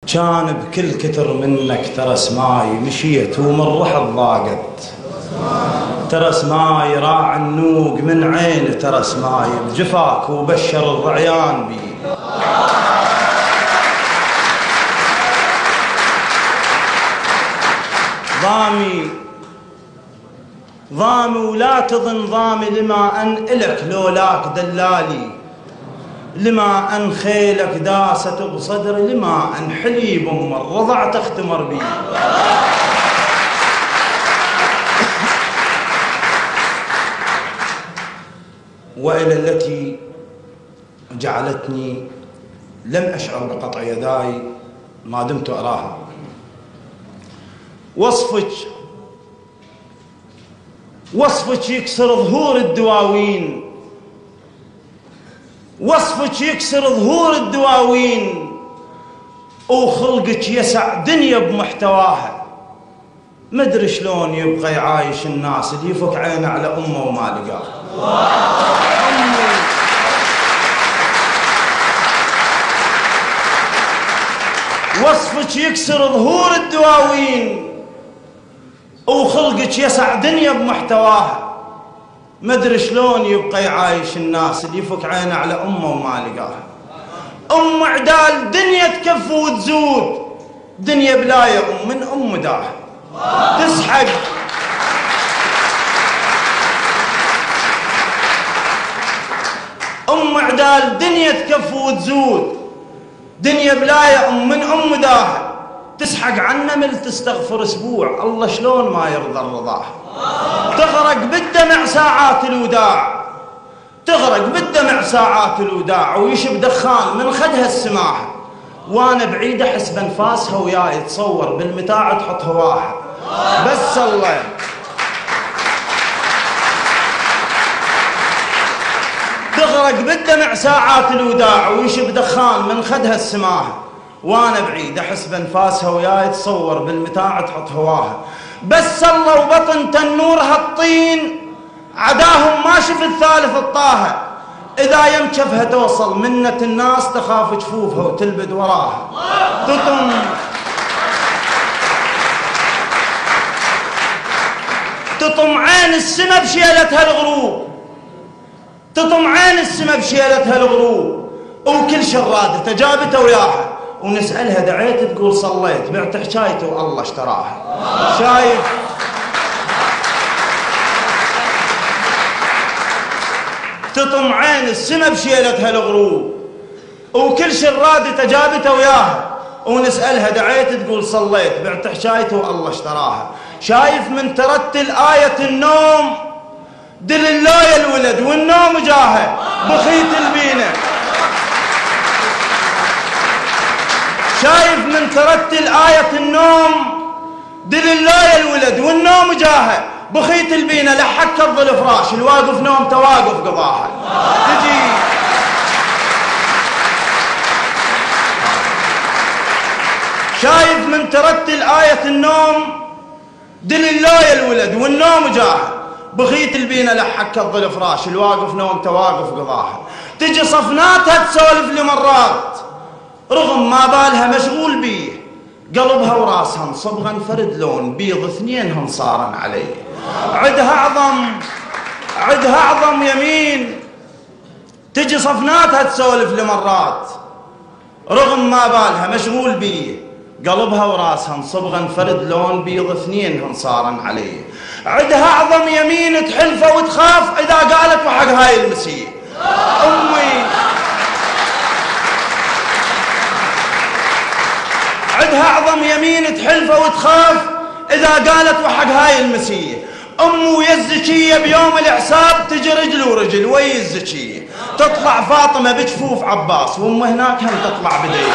كان بكل كتر منك ترى سماي مشيت ومن رحت ضاقت، ترى سماي راع النوق من عين، ترى سماي بجفاك وبشر الضعيان بي. ضامي ولا تظن ضامي لما أن إلك لولاك دلالي، لما أن خيلك داست بصدري، لما أن حليب أم الرضع تختمر بي. وإلى التي جعلتني لم أشعر بقطع يداي ما دمت أراها. وصفك يكسر ظهور الدواوين، وصفك يكسر ظهور الدواوين، وخلقك يسع دنيا بمحتواها. مدري شلون يبقى يعايش الناس اللي يفك عينه على أمه وما لقاها. وصفك يكسر ظهور الدواوين، وخلقك يسع دنيا بمحتواها. مدري شلون يبقى يعايش الناس اللي يفك عينه على أمه وما لقاها. أم عدال دنيا تكف وتزود، دنيا بلاية أم من أم داها تسحق. أم عدال دنيا تكف وتزود، دنيا بلاية أم من أم داها تسحق عن نمل تستغفر أسبوع. الله شلون ما يرضى الرضاها. تغرق بالدمع ساعات الوداع، تغرق بالدمع ساعات الوداع، ويشب دخان من خدها السماحة. وانا بعيد احس بانفاسها وياي تصور بالمتاع تحط هواها. بس الله تغرق بالدمع ساعات الوداع، ويشب دخان من خدها السماحة. وانا بعيد احس بانفاسها وياي تصور بالمتاع تحط هواها. بس الله وبطن تنورها الطين، عداهم ما شف الثالث الطاهة. إذا يم شفها توصل منة الناس تخاف جفوفها وتلبد وراها. تطم عين السما بشيلتها الغروب، تطم عين السما بشيلتها الغروب، وكل شرادة جابته وياها. ونسألها دعيت تقول صليت، بعت حكايته والله اشتراها. شايف تطم عين السما بشيلتها الغروب، وكل شرادة جابته وياها. ونسألها دعيت تقول صليت، بعت حكايته والله اشتراها. شايف من ترتل آية النوم دل الله الولد والنوم جاها بخيت البينة. شايف من ترتل آية النوم دل الله الولد والنوم جاها بخيت البينة. لحك كظ الفراش الواقف نوم تواقف قضاها. تجي شايف من ترتل آية النوم دل الله الولد والنوم جاها بخيت البينة. لحك كظ الفراش الواقف نوم تواقف قضاها. تجي صفناتها تسولف لمرات رغم ما بالها مشغول بيه، قلبها وراسها صبغا فرد لون بيض اثنينهم صارن عليه. عدها أعظم يمين. تجي صفناتها تسولف لمرات رغم ما بالها مشغول بيه، قلبها وراسها صبغا فرد لون بيض اثنينهم صارن عليه. عدها أعظم يمين تحلفه وتخاف إذا قالت وحق هاي المسيح. أمي عدها أعظم يمين تحلفه وتخاف إذا قالت وحق هاي المسيح. أم ويا الزكية بيوم الحساب تجي رجل ورجل ويا الزكية. تطلع فاطمة بجفوف عباس، وأم هناك هم تطلع بديه.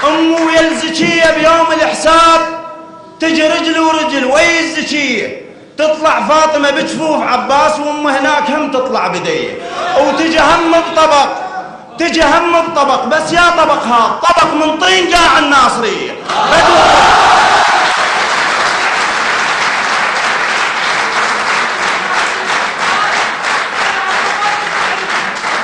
أم ويا الزكية بيوم الحساب تجي رجل ورجل ويا الزكية. تطلع فاطمة بجفوف عباس، وأم هناك هم تطلع بديه. وتجي هم بطبق، تجي هم بطبق، بس يا طبق هذا طبق من طين قاع الناصرية.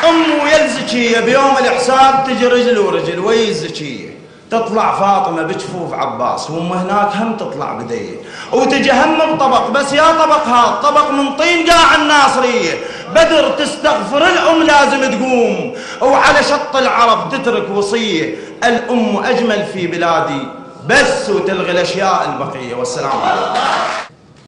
أم ويا الزكية بيوم الحساب تجي رجل ورجل ويا الزكية، تطلع فاطمة بجفوف عباس، وام هناك هم تطلع بدية، وتجي هم بطبق، بس يا طبق هذا طبق من طين قاع الناصرية. بدر تستغفر الأم لازم تقوم، وعلى شط العرب تترك وصية، الأم أجمل في بلادي بس وتلغي الأشياء البقية. والسلام عليكم.